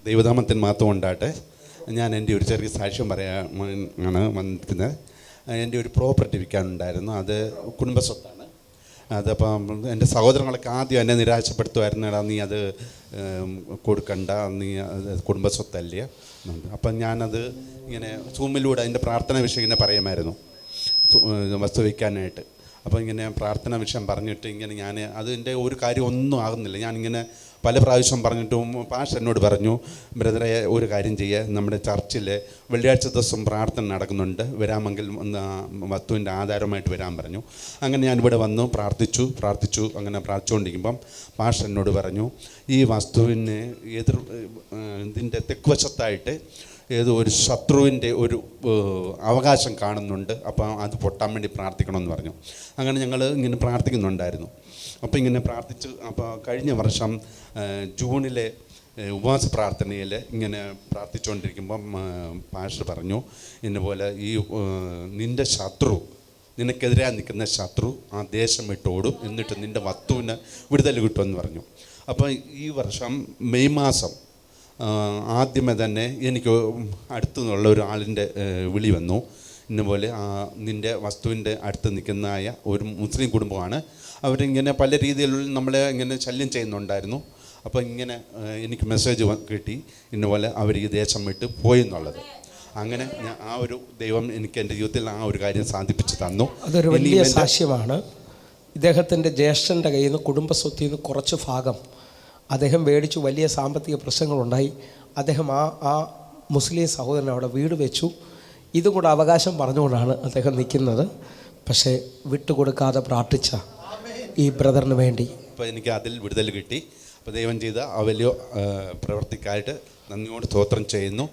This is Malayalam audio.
ദൈവനാമത്തിന് മാത്രം ഉണ്ടാകട്ടെ. ഞാൻ എൻ്റെ ഒരു ചെറിയ സാക്ഷ്യം പറയാൻ ആണ് വന്നിരിക്കുന്നത്. എൻ്റെ ഒരു പ്രോപ്പർട്ടി വിൽക്കാനുണ്ടായിരുന്നു. അത് കുടുംബസ്വത്താണ്. അതപ്പം എൻ്റെ സഹോദരങ്ങളൊക്കെ ആദ്യം എന്നെ നിരാശപ്പെടുത്തുമായിരുന്നു, എടാ നീ അത് കൊടുക്കണ്ട, നീ അത് കുടുംബസ്വത്തല്ലേ. അപ്പം ഞാനത് ഇങ്ങനെ സൂമിലൂടെ അതിൻ്റെ പ്രാർത്ഥന വിഷയം ഇങ്ങനെ പറയുമായിരുന്നു, വസ്തു വയ്ക്കാനായിട്ട്. അപ്പോൾ ഇങ്ങനെ പ്രാർത്ഥന വിഷയം പറഞ്ഞിട്ട് ഇങ്ങനെ ഞാൻ അതിൻ്റെ ഒരു കാര്യം ഒന്നും ആകുന്നില്ല. ഞാനിങ്ങനെ പല പ്രാവശ്യം പറഞ്ഞിട്ടും പാസ്റ്റർ എന്നോട് പറഞ്ഞു, ബ്രദറെ ഒരു കാര്യം ചെയ്യുക, നമ്മുടെ ചർച്ചിൽ വെള്ളിയാഴ്ച ദിവസം പ്രാർത്ഥന നടക്കുന്നുണ്ട്, വരാമെങ്കിൽ വസ്തുവിൻ്റെ ആധാരമായിട്ട് വരാൻ പറഞ്ഞു. അങ്ങനെ ഞാനിവിടെ വന്നു പ്രാർത്ഥിച്ചു. അങ്ങനെ പ്രാർത്ഥിച്ചുകൊണ്ടിരിക്കുമ്പം പാസ്റ്റർ എന്നോട് പറഞ്ഞു, ഈ വസ്തുവിന് ഇതിൻ്റെ തെക്കുവശത്തായിട്ട് ഏതോ ഒരു ശത്രുവിൻ്റെ ഒരു അവകാശം കാണുന്നുണ്ട്, അപ്പം അത് പൊട്ടാൻ വേണ്ടി പ്രാർത്ഥിക്കണമെന്ന് പറഞ്ഞു. അങ്ങനെ ഞങ്ങൾ ഇങ്ങനെ പ്രാർത്ഥിക്കുന്നുണ്ടായിരുന്നു. അപ്പോൾ ഇങ്ങനെ പ്രാർത്ഥിച്ച്, അപ്പോൾ കഴിഞ്ഞ വർഷം ജൂണിലെ ഉപവാസ പ്രാർത്ഥനയിൽ ഇങ്ങനെ പ്രാർത്ഥിച്ചുകൊണ്ടിരിക്കുമ്പം പാസ്റ്റർ പറഞ്ഞു, ഇന്നപോലെ ഈ നിൻ്റെ ശത്രു, നിനക്കെതിരെ നിൽക്കുന്ന ശത്രു ആ ദേശം വിട്ടോടും, എന്നിട്ട് നിൻ്റെ വസ്തുവിന് വിടുതൽ കിട്ടുമെന്ന് പറഞ്ഞു. അപ്പോൾ ഈ വർഷം മെയ് മാസം ആദ്യമേ തന്നെ എനിക്ക് അടുത്തു നിന്നുള്ള ഒരാളിൻ്റെ വിളി വന്നു. ഇന്നപോലെ നിൻ്റെ വസ്തുവിൻ്റെ അടുത്ത് നിൽക്കുന്നതായ ഒരു മുസ്ലിം കുടുംബമാണ്. അവരിങ്ങനെ പല രീതിയിലുള്ള നമ്മളെ ഇങ്ങനെ ശല്യം ചെയ്യുന്നുണ്ടായിരുന്നു. അപ്പോൾ ഇങ്ങനെ എനിക്ക് മെസ്സേജ് കിട്ടി, ഇന്നപോലെ അവർ ഈ ദേശം വിട്ട് പോയി എന്നുള്ളത്. അങ്ങനെ ആ ഒരു ദൈവം എനിക്ക് എൻ്റെ ജീവിതത്തിൽ ആ ഒരു കാര്യം സാധിപ്പിച്ച് തന്നു. അതൊരു വലിയ സാക്ഷ്യമാണ്. ഇദ്ദേഹത്തിൻ്റെ ജ്യേഷ്ഠൻ്റെ കയ്യിൽ നിന്ന് കുടുംബസ്വത്തിൽ നിന്ന് കുറച്ച് ഭാഗം അദ്ദേഹം മേടിച്ചു. വലിയ സാമ്പത്തിക പ്രശ്നങ്ങളുണ്ടായി. അദ്ദേഹം ആ മുസ്ലിം സഹോദരൻ അവിടെ വീട് വെച്ചു. ഇതും കൂടെ അവകാശം പറഞ്ഞുകൊണ്ടാണ് അദ്ദേഹം നിൽക്കുന്നത്. പക്ഷേ വിട്ടുകൊടുക്കാതെ പ്രാർത്ഥിച്ച ഈ ബ്രദറിന് വേണ്ടി അപ്പോൾ എനിക്ക് അതിൽ വിടുതൽ കിട്ടി. അപ്പോൾ ദൈവം ചെയ്ത ആ വലിയ പ്രവർത്തിക്കായിട്ട് നന്ദിയോട് സ്തോത്രം ചെയ്യുന്നു.